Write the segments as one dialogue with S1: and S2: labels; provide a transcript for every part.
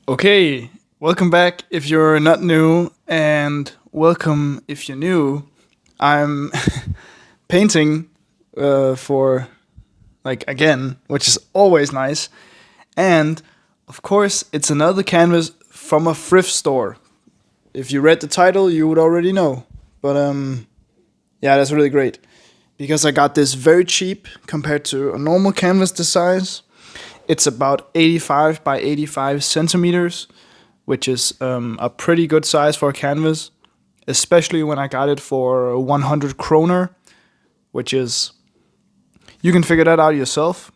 S1: Okay, welcome back if you're not new, and welcome if you're new. I'm painting for again, which is always nice. And of course, it's another canvas from a thrift store. If you read the title, you would already know. But yeah, that's really great because I got this very cheap compared to a normal canvas this size. It's about 85 by 85 centimeters, which is a pretty good size for a canvas, especially when I got it for 100 kroner, which is, you can figure that out yourself.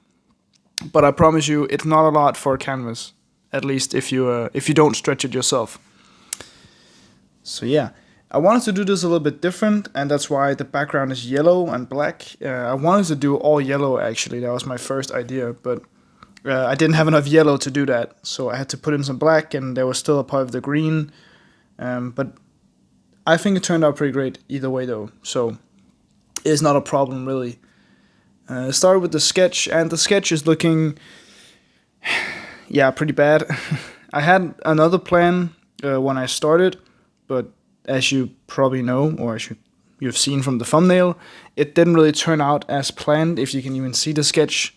S1: But I promise you, it's not a lot for a canvas, at least if you don't stretch it yourself. So yeah, I wanted to do this a little bit different, and that's why the background is yellow and black. I wanted to do all yellow actually. That was my first idea, but I didn't have enough yellow to do that, so I had to put in some black, and there was still a part of the green. But I think it turned out pretty great either way, though. So it's not a problem really. I started with the sketch, and the sketch is looking, yeah, pretty bad. I had another plan when I started, but as you probably know, or as you've seen from the thumbnail, it didn't really turn out as planned. If you can even see the sketch,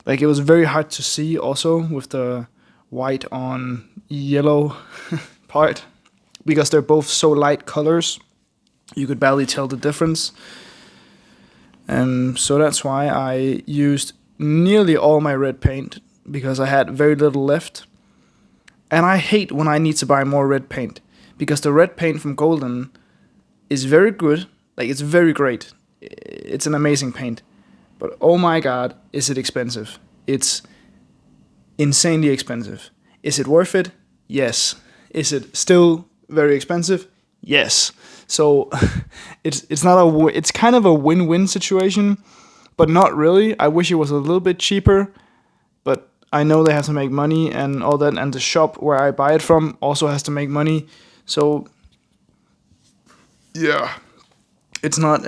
S1: like it was very hard to see also with the white on yellow part because they're both so light colors. You could barely tell the difference. So that's why I used nearly all my red paint because I had very little left. And I hate when I need to buy more red paint because the red paint from Golden is very good. Like it's very great. It's an amazing paint. But oh my god, is it expensive? It's insanely expensive. Is it worth it? Yes. Is it still very expensive? Yes. So it's kind of a win-win situation, but not really. I wish it was a little bit cheaper, but I know they have to make money and all that, and the shop where I buy it from also has to make money. So yeah, it's not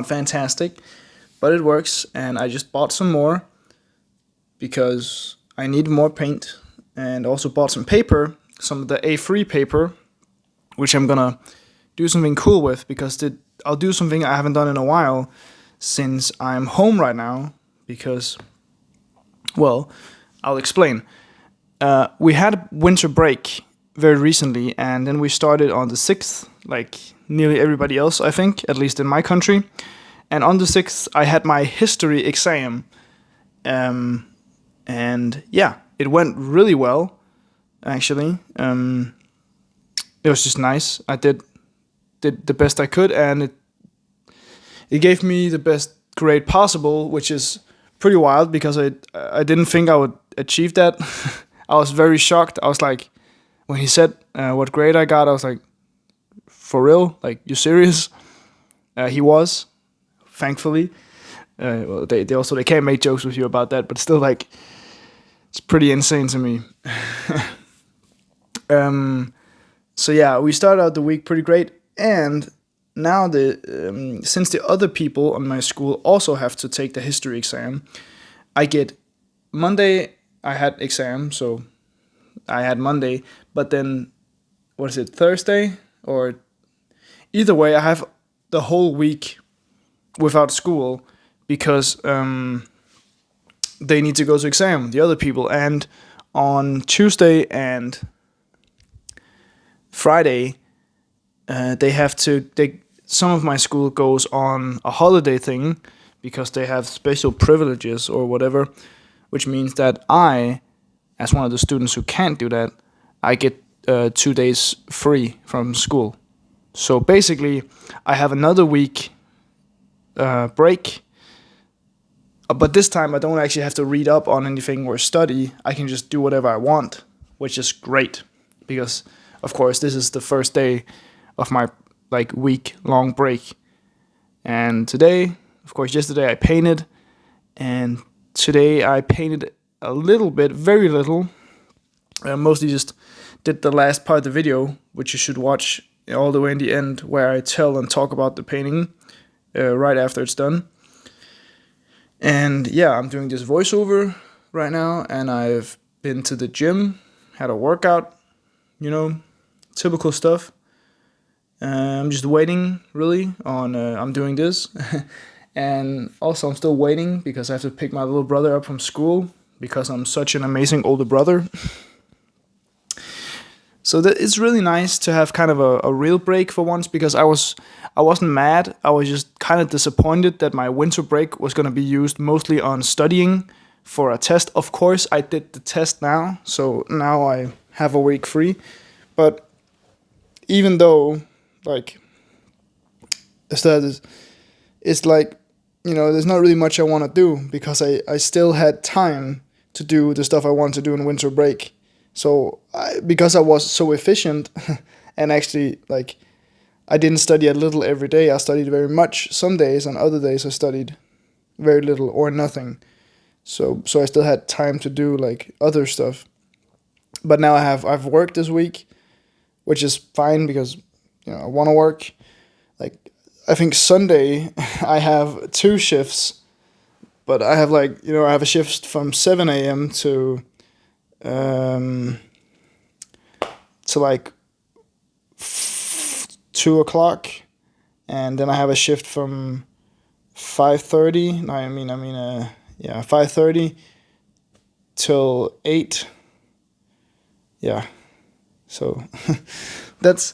S1: fantastic, but it works, and I just bought some more because I need more paint, and also bought some paper, some of the A3 paper, which I'm gonna do something cool with because I'll do something I haven't done in a while since I'm home right now because, well, I'll explain. We had winter break very recently, and then we started on the 6th, like nearly everybody else, I think, at least in my country. And on the 6th, I had my history exam. And yeah, it went really well, actually. It was just nice. I did the best I could, and it gave me the best grade possible, which is pretty wild because I didn't think I would achieve that. I was very shocked. I was like, when he said what grade I got, I was like, for real? Like, you serious? He was, thankfully. Well, they can't make jokes with you about that, but still, like, it's pretty insane to me. So yeah, we started out the week pretty great, and now since the other people on my school also have to take the history exam, I get Monday. I had exam, so I had Monday, but then what is it, Thursday, or either way, I have the whole week without school because they need to go to exam, the other people, and on Tuesday and Friday, some of my school goes on a holiday thing because they have special privileges or whatever, which means that I, as one of the students who can't do that, I get 2 days free from school. So basically, I have another week break, but this time I don't actually have to read up on anything or study. I can just do whatever I want, which is great because, of course, this is the first day of my week-long break. And today, of course, yesterday I painted, and today I painted a little bit, very little. Mostly just did the last part of the video, which you should watch all the way in the end, where I tell and talk about the painting right after it's done. And yeah, I'm doing this voiceover right now, and I've been to the gym, had a workout, typical stuff. I'm just waiting really on I'm doing this. And also I'm still waiting because I have to pick my little brother up from school because I'm such an amazing older brother. So it's really nice to have kind of a real break for once, because I wasn't mad. I was just kind of disappointed that my winter break was going to be used mostly on studying for a test. Of course, I did the test now, so now I have a week free. But even though, like, it's like, there's not really much I want to do because I still had time to do the stuff I wanted to do in winter break. So because I was so efficient and actually, like, I didn't study a little every day. I studied very much some days, and other days I studied very little or nothing. So I still had time to do like other stuff. But now I've worked this week, which is fine because I want to work. Like, I think Sunday I have 2 shifts, but I have I have a shift from 7 a.m. to like 2 o'clock, and then I have a shift from 5:30. No, 5:30 till 8. Yeah, so that's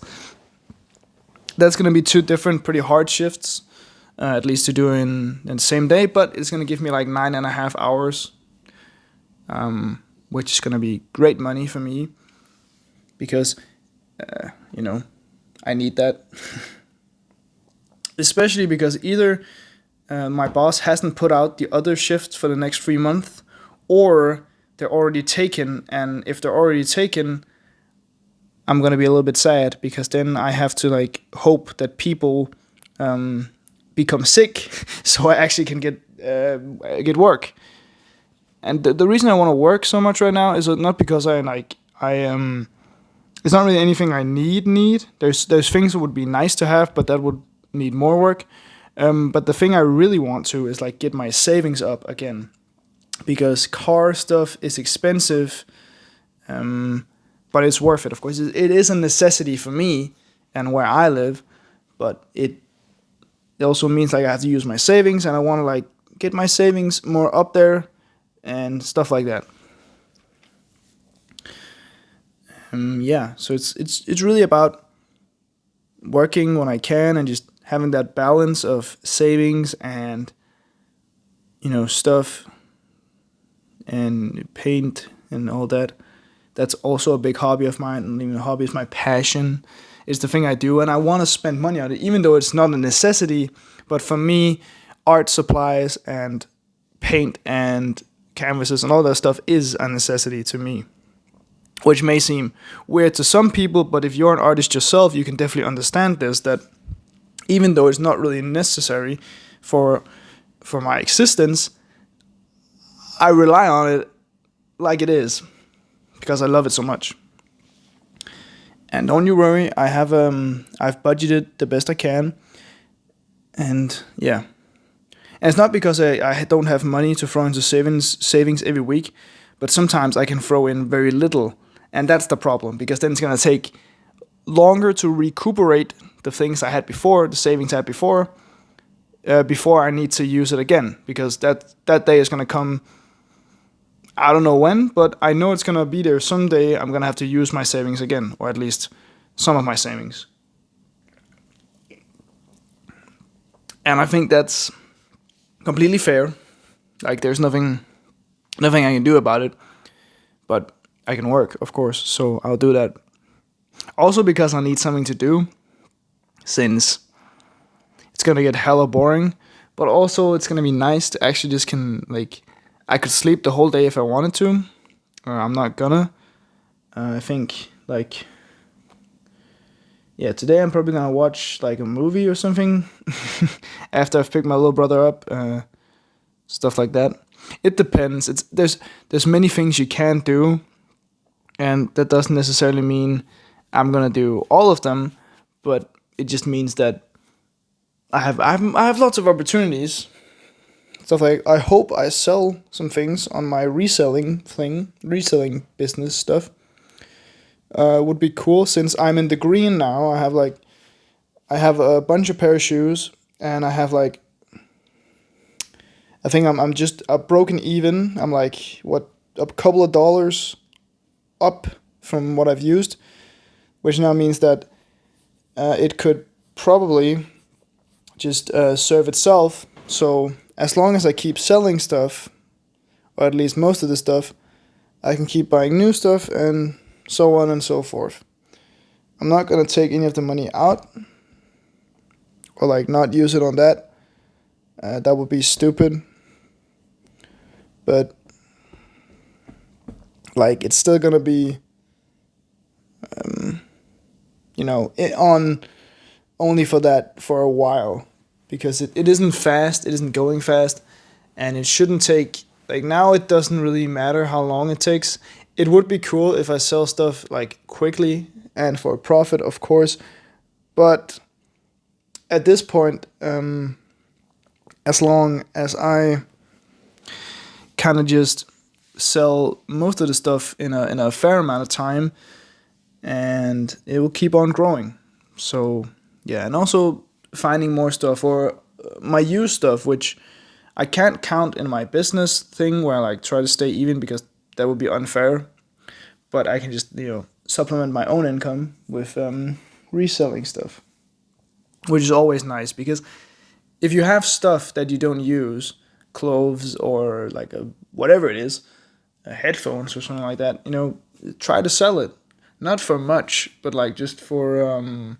S1: gonna be 2 different, pretty hard shifts, at least to do in the same day. But it's gonna give me like 9.5 hours, which is gonna be great money for me because, I need that. Especially because either my boss hasn't put out the other shifts for the next 3 months, or they're already taken. And if they're already taken, I'm gonna be a little bit sad because then I have to like hope that people become sick so I actually can get work. And the reason I want to work so much right now is not because I am. It's not really anything I need. There's things that would be nice to have, but that would need more work. But the thing I really want to is like get my savings up again, because car stuff is expensive, but it's worth it. Of course, it is a necessity for me and where I live, but it also means like I have to use my savings, and I want to like get my savings more up there and stuff like that. So it's really about working when I can and just having that balance of savings and stuff and paint and all that. That's also a big hobby of mine. And even a hobby is my passion. It's the thing I do, and I want to spend money on it, even though it's not a necessity. But for me, art supplies and paint and canvases and all that stuff is a necessity to me, which may seem weird to some people, but if you're an artist yourself, you can definitely understand this, that even though it's not really necessary for my existence, I rely on it like it is because I love it so much. And don't you worry, I've budgeted the best I can, and yeah. And it's not because I don't have money to throw into savings every week, but sometimes I can throw in very little. And that's the problem, because then it's going to take longer to recuperate the things I had before, the savings I had before I need to use it again. Because that day is going to come, I don't know when, but I know it's going to be there someday. I'm going to have to use my savings again, or at least some of my savings. And I think that's completely fair. Like, there's nothing I can do about it. But I can work, of course, so I'll do that. Also because I need something to do, since it's gonna get hella boring, but also it's gonna be nice to actually just I could sleep the whole day if I wanted to. I'm not gonna. I think today I'm probably gonna watch like a movie or something after I've picked my little brother up, stuff like that. It depends. There's many things you can do, and that doesn't necessarily mean I'm gonna do all of them, but it just means that I have lots of opportunities stuff like. I hope I sell some things on my reselling business stuff. Would be cool since I'm in the green now. I have a bunch of pair of shoes, and I have like I think I'm just broken even. I'm like what a couple of dollars up from what I've used, which now means that it could probably just serve itself. So as long as I keep selling stuff, or at least most of the stuff, I can keep buying new stuff and so on and so forth. I'm not gonna take any of the money out or like not use it on that. That would be stupid. But like it's still gonna be, on only for that for a while, because it isn't fast. It isn't going fast, and it shouldn't take like now. It doesn't really matter how long it takes. It would be cool if I sell stuff like quickly and for a profit, of course, but at this point, as long as I kind of just sell most of the stuff in a fair amount of time, and it will keep on growing. So yeah, and also finding more stuff or my used stuff, which I can't count in my business thing where I like try to stay even because that would be unfair. But I can just supplement my own income with reselling stuff, which is always nice because if you have stuff that you don't use, clothes or like whatever it is, headphones or something like that, try to sell it. Not for much, but like just for a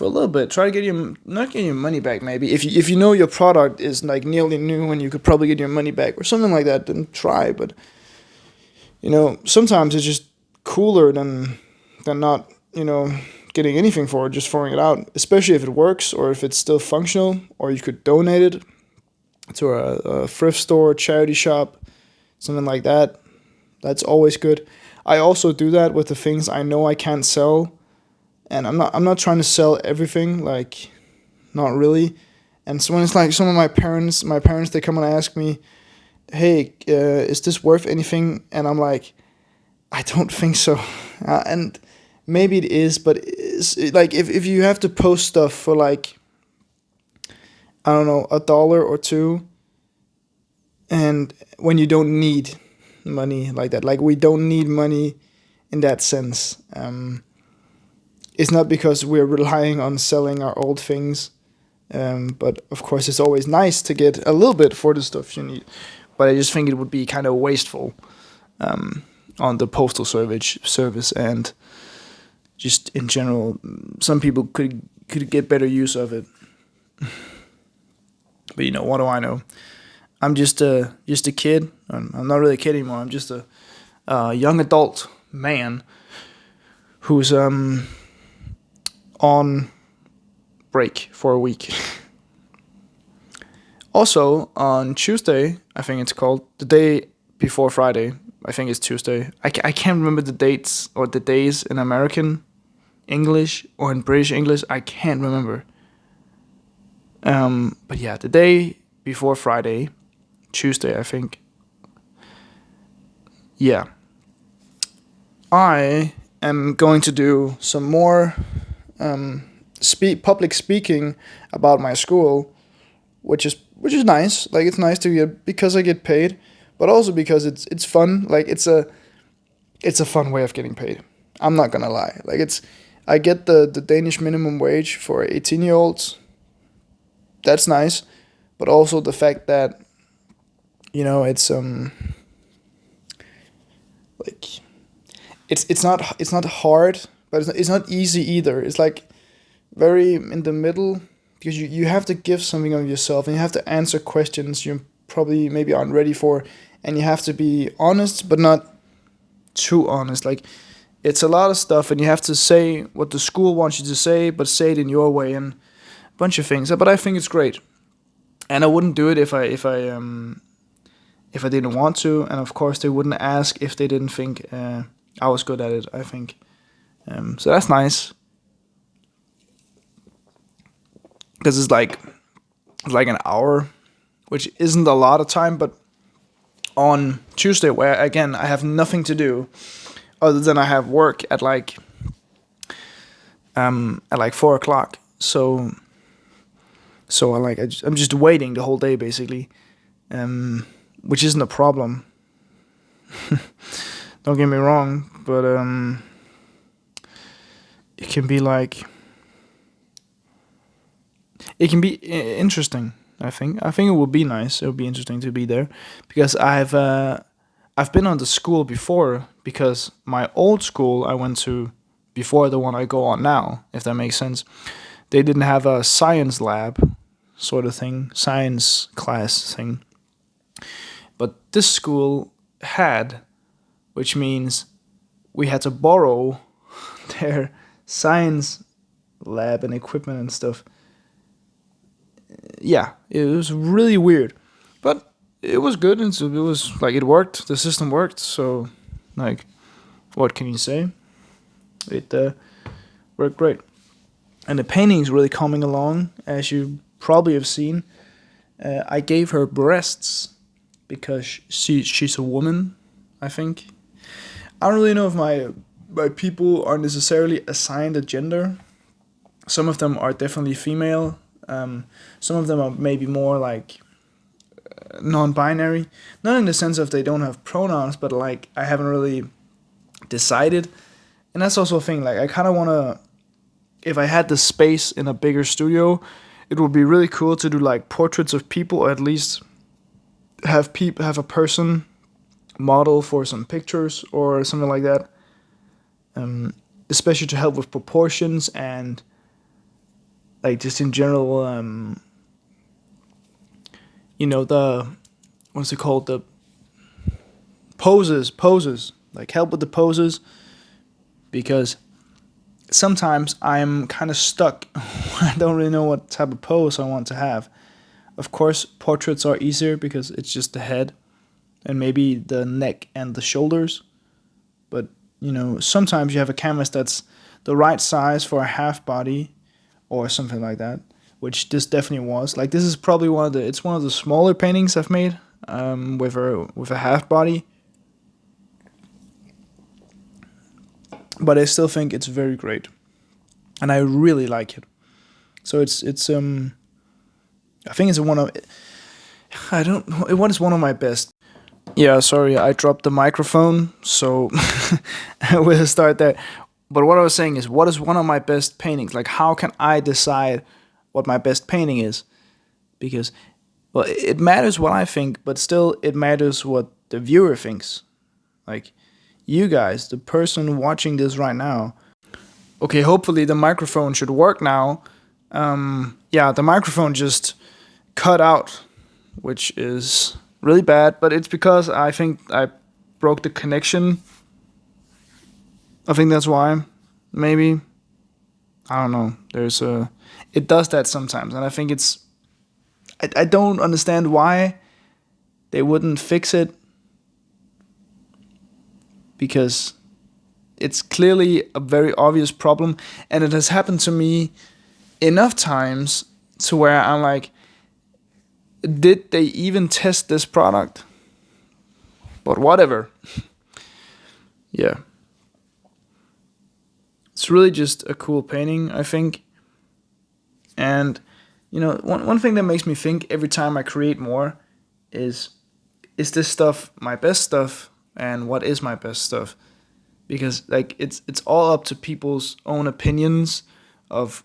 S1: little bit. Try to not get your money back. Maybe if you know your product is like nearly new and you could probably get your money back or something like that, then try. But sometimes it's just cooler than not getting anything for it, just throwing it out. Especially if it works or if it's still functional, or you could donate it to a thrift store, charity shop, something like that. That's always good. I also do that with the things I know I can't sell, and I'm not trying to sell everything, like not really. And so when it's like some of my parents they come and ask me, hey, is this worth anything? And I'm like, I don't think so. And maybe it is, but like if you have to post stuff for like, I don't know, $1 or $2, and when you don't need money like that, like we don't need money in that sense. It's not because we're relying on selling our old things, but of course it's always nice to get a little bit for the stuff you need. But I just think it would be kind of wasteful on the postal service and just in general. Some people could get better use of it. But what do I know? I'm just a kid. I'm not really a kid anymore. I'm just a young adult man who's on break for a week. Also, on Tuesday, I think it's called, the day before Friday, I think it's Tuesday. I can't remember the dates or the days in American English or in British English. I can't remember. But yeah, the day before Friday, Tuesday, I think. Yeah. I am going to do some more public speaking about my school, which is nice. Like it's nice to get, because I get paid, but also because it's fun. Like it's a fun way of getting paid. I'm not gonna lie. Like I get the Danish minimum wage for 18-year-olds. That's nice, but also the fact that it's like it's not hard, but it's not easy either. It's like very in the middle, because you have to give something of yourself and you have to answer questions you probably maybe aren't ready for, and you have to be honest but not too honest. Like it's a lot of stuff and you have to say what the school wants you to say, but say it in your way and a bunch of things. But I think it's great, and I wouldn't do it if I didn't want to, and of course they wouldn't ask if they didn't think I was good at it, I think. So that's nice, because it's like an hour which isn't a lot of time, but on Tuesday, where again I have nothing to do other than I have work at like 4 o'clock. So I'm just waiting the whole day basically, which isn't a problem. Don't get me wrong, but it can be like it can be interesting. I think it would be nice. It would be interesting to be there because I've been on the school before, because my old school I went to before the one I go on now, if that makes sense. They didn't have a science lab sort of thing, science class thing. But this school had, which means we had to borrow their science lab and equipment and stuff. Yeah, it was really weird, but it was good, and so it was like it worked. The system worked, so like, what can you say? It worked great, and the painting's really coming along, as you probably have seen. I gave her breasts because she's a woman, I think. I don't really know if my people are necessarily assigned a gender. Some of them are definitely female. Some of them are maybe more like non-binary. Not in the sense of they don't have pronouns, but like I haven't really decided. And that's also a thing. Like I kind of want to, if I had the space in a bigger studio, it would be really cool to do like portraits of people, or at least have a person model for some pictures or something like that. Especially to help with proportions and like just in general, the what's it called, the poses, like help with the poses, because sometimes I'm kind of stuck. I don't really know what type of pose I want to have. Of course, portraits are easier because it's just the head and maybe the neck and the shoulders. But sometimes you have a canvas that's the right size for a half body or something like that, which this definitely was. Like this is probably one of the smaller paintings I've made, with a half body. But I still think it's very great, and I really like it. So it's I think it's one of, I don't know, what is one of my best. Yeah, sorry, I dropped the microphone, so we'll start there. But what I was saying is, what is one of my best paintings? Like, how can I decide what my best painting is? Because, well, it matters what I think, but still, it matters what the viewer thinks. Like, you guys, the person watching this right now. Okay, hopefully the microphone should work now. Yeah, the microphone just cut out, which is really bad, but it's because I think I broke the connection. I think that's why. Maybe. I don't know. It does that sometimes, and I think I don't understand why they wouldn't fix it, because it's clearly a very obvious problem, and it has happened to me enough times to where I'm like, did they even test this product? But whatever. Yeah. It's really just a cool painting, I think. And, one thing that makes me think every time I create more is this stuff my best stuff, and what is my best stuff? Because like it's all up to people's own opinions of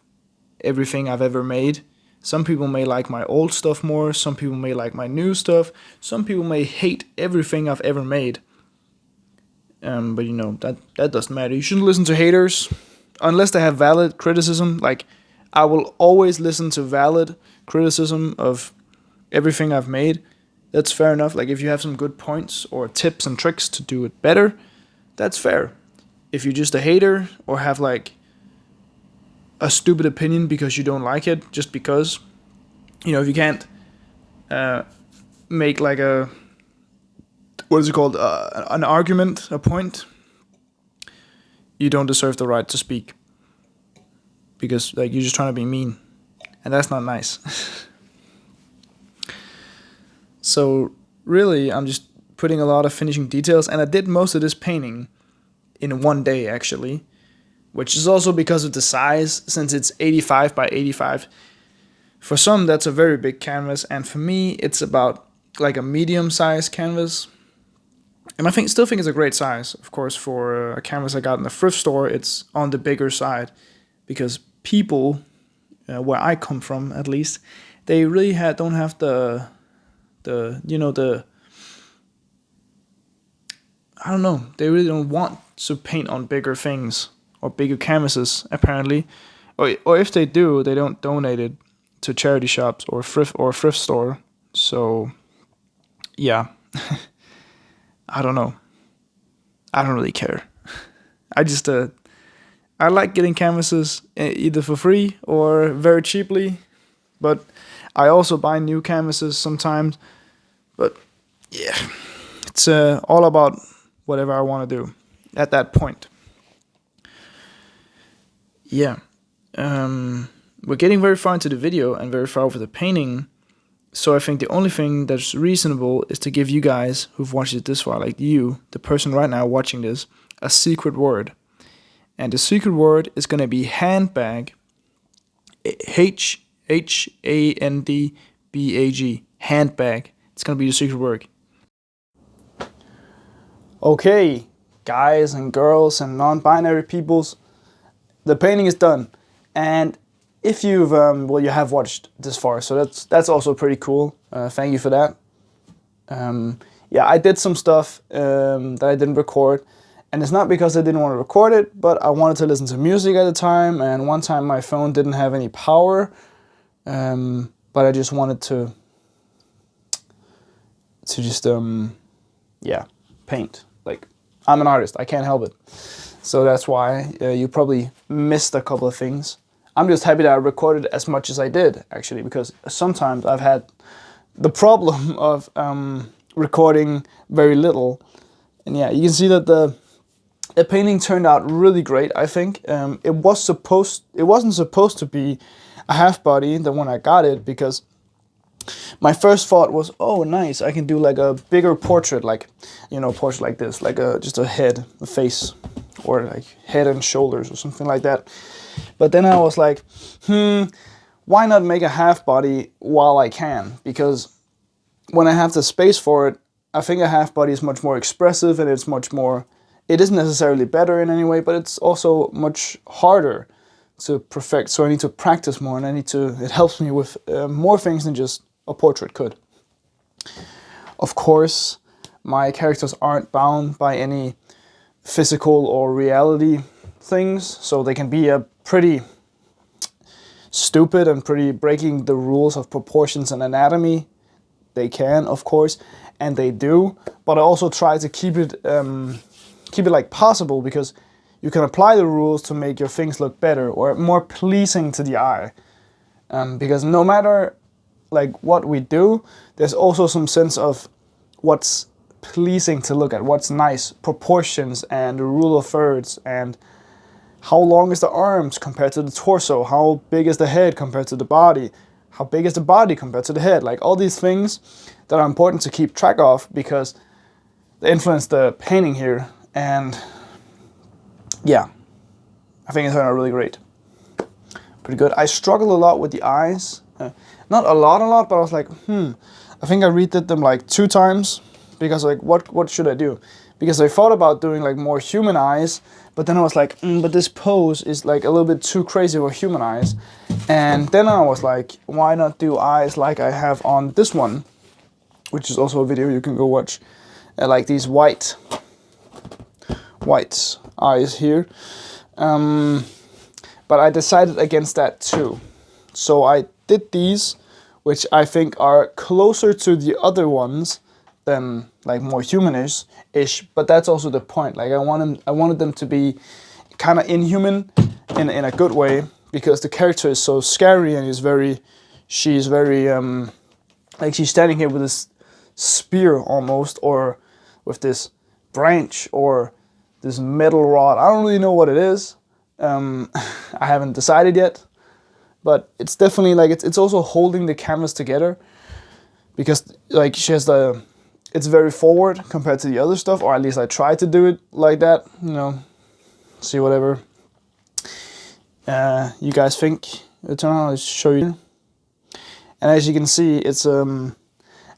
S1: everything I've ever made. Some people may like my old stuff more, some people may like my new stuff, some people may hate everything I've ever made. But that doesn't matter. You shouldn't listen to haters unless they have valid criticism. Like, I will always listen to valid criticism of everything I've made. That's fair enough. Like, if you have some good points or tips and tricks to do it better, that's fair. If you're just a hater or have like a stupid opinion because you don't like it, just because, if you can't make like what is it called, an argument, a point, you don't deserve the right to speak, because like you're just trying to be mean, and that's not nice. So really, I'm just putting a lot of finishing details, and I did most of this painting in one day actually, which is also because of the size, since it's 85 by 85. For some, that's a very big canvas, and for me, it's about like a medium-sized canvas. And I still think it's a great size. Of course, for a canvas I got in the thrift store, it's on the bigger side, because people, where I come from at least, they really don't have the I don't know, they really don't want to paint on bigger things or bigger canvases apparently, or if they do, they don't donate it to charity shops or thrift store. So yeah, I don't know. I don't really care. I just I like getting canvases either for free or very cheaply, but I also buy new canvases sometimes. But yeah, it's all about whatever I want to do at that point. Yeah, we're getting very far into the video and very far over the painting. So I think the only thing that's reasonable is to give you guys who've watched it this far, like you, the person right now watching this, a secret word. And the secret word is going to be handbag. HHANDBAG. Handbag. It's going to be the secret word. Okay, guys and girls and non-binary peoples, the painting is done. And if you've you have watched this far, so that's also pretty cool. Thank you for that. Yeah, I did some stuff that I didn't record, and it's not because I didn't want to record it, but I wanted to listen to music at the time, and one time my phone didn't have any power, but I just wanted to just yeah, paint. Like, I'm an artist, I can't help it. So that's why you probably missed a couple of things. I'm just happy that I recorded as much as I did, actually, because sometimes I've had the problem of recording very little. And yeah, you can see that the painting turned out really great, I think. It wasn't supposed to be a half body, the one I got it, because my first thought was, oh, nice, I can do like a bigger portrait, like, portrait like this, like just a head, a face, or like head and shoulders or something like that. But then I was like, why not make a half body while I can? Because when I have the space for it, I think a half body is much more expressive, and it's much more, it isn't necessarily better in any way, but it's also much harder to perfect. So I need to practice more, and it helps me with more things than just a portrait could. Of course, my characters aren't bound by any physical or reality things, so they can be a pretty stupid and pretty breaking the rules of proportions and anatomy. They can, of course, and they do, but I also try to keep it like possible, because you can apply the rules to make your things look better or more pleasing to the eye. Because no matter like what we do, there's also some sense of what's pleasing to look at, what's nice, proportions and the rule of thirds, and how long is the arms compared to the torso, how big is the head compared to the body, how big is the body compared to the head, like all these things that are important to keep track of, because they influence the painting here. And yeah, I think it turned out really great. Pretty good. I struggled a lot with the eyes. Not a lot, but I was like, I think I redid them like 2 times, because like, what should I do? Because I thought about doing like more human eyes, but then I was like, but this pose is like a little bit too crazy for human eyes. And then I was like, why not do eyes like I have on this one, which is also a video you can go watch, like these white eyes here. But I decided against that too. So I did these, which I think are closer to the other ones than like more humanish, but that's also the point. Like I wanted them to be kind of inhuman in a good way, because the character is so scary, and she's very like she's standing here with this spear almost, or with this branch, or this metal rod. I don't really know what it is. I haven't decided yet, but it's definitely like it's also holding the canvas together. because like she has it's very forward compared to the other stuff, or at least I try to do it like that, you know, see whatever you guys think the turn on. I'll show you. And as you can see, it's I'm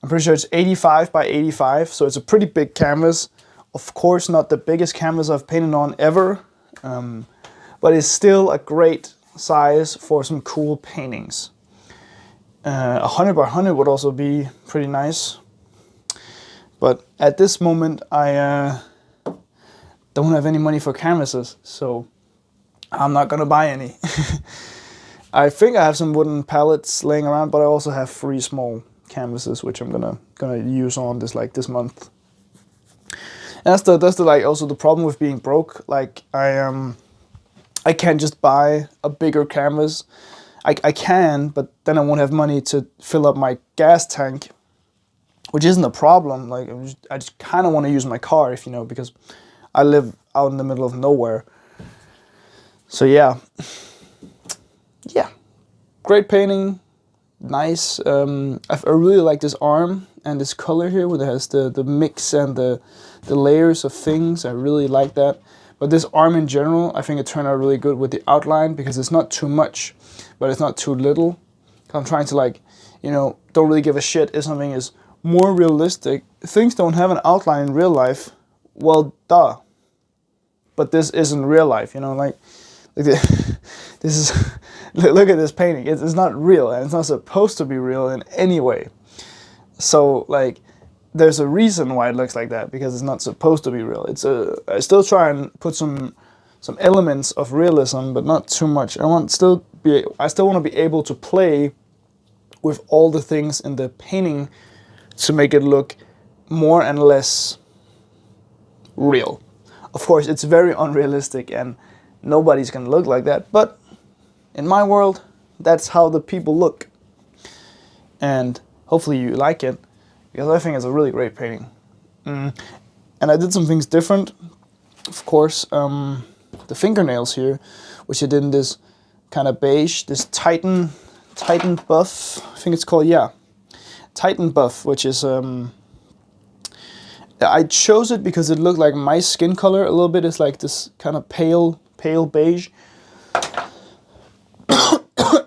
S1: pretty sure it's 85 by 85, so it's a pretty big canvas. Of course, not the biggest canvas I've painted on ever, but it's still a great size for some cool paintings. 100 by 100 would also be pretty nice. But at this moment, I don't have any money for canvases, so I'm not gonna buy any. I think I have some wooden pallets laying around, but I also have 3 small canvases, which I'm gonna use on this month. And that's the like also the problem with being broke. Like I can't just buy a bigger canvas. I can, but then I won't have money to fill up my gas tank, which isn't a problem. Like I just kind of want to use my car, if you know, because I live out in the middle of nowhere. So yeah, great painting, nice. I really like this arm and this color here, where it has the mix and the layers of things. I really like that. But this arm in general, I think it turned out really good with the outline, because it's not too much, but it's not too little. I'm trying to, like, you know, don't really give a shit if something is more realistic. Things don't have an outline in real life. Well, duh. But this isn't real life, you know, like this is, look at this painting. It's not real, and it's not supposed to be real in any way. So, like, there's a reason why it looks like that, because it's not supposed to be real. I still try and put some elements of realism, but not too much. I still want to be able to play with all the things in the painting to make it look more and less real. Of course, it's very unrealistic, and nobody's gonna look like that, but in my world, that's how the people look. And hopefully you like it, because I think it's a really great painting. And I did some things different. Of course, the fingernails here, which I did in this kind of beige, this Titan buff, I think it's called, yeah. Titan buff, which is, I chose it because it looked like my skin color a little bit. It's like this kind of pale beige.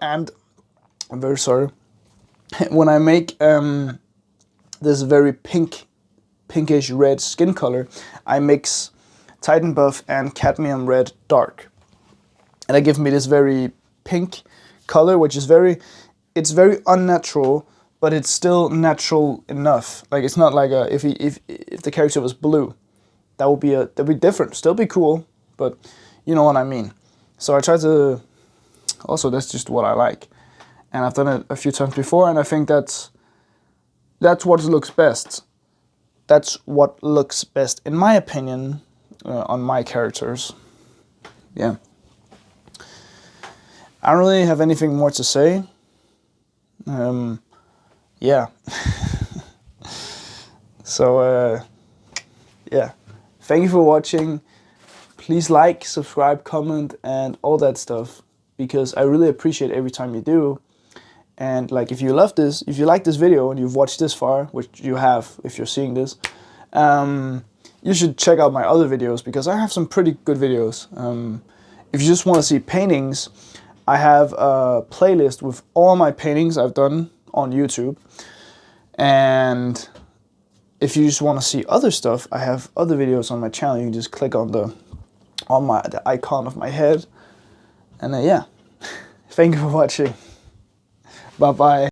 S1: And I'm very sorry. When I make this very pinkish red skin color, I mix Titan buff and cadmium red dark, and that gives me this very pink color, which is it's very unnatural, but it's still natural enough. Like, it's not like if the character was blue, that'd be different. Still be cool, but you know what I mean. So I try to. Also, that's just what I like, and I've done it a few times before, and I think that's what looks best. That's what looks best, in my opinion, on my characters. Yeah. I don't really have anything more to say. Yeah. So, yeah. Thank you for watching. Please like, subscribe, comment, and all that stuff, because I really appreciate every time you do. And like, if you like this video and you've watched this far, which you have if you're seeing this, you should check out my other videos, because I have some pretty good videos. If you just want to see paintings, I have a playlist with all my paintings I've done on YouTube. And if you just want to see other stuff, I have other videos on my channel. You can just click on the icon of my head. And yeah, thank you for watching. Bye bye.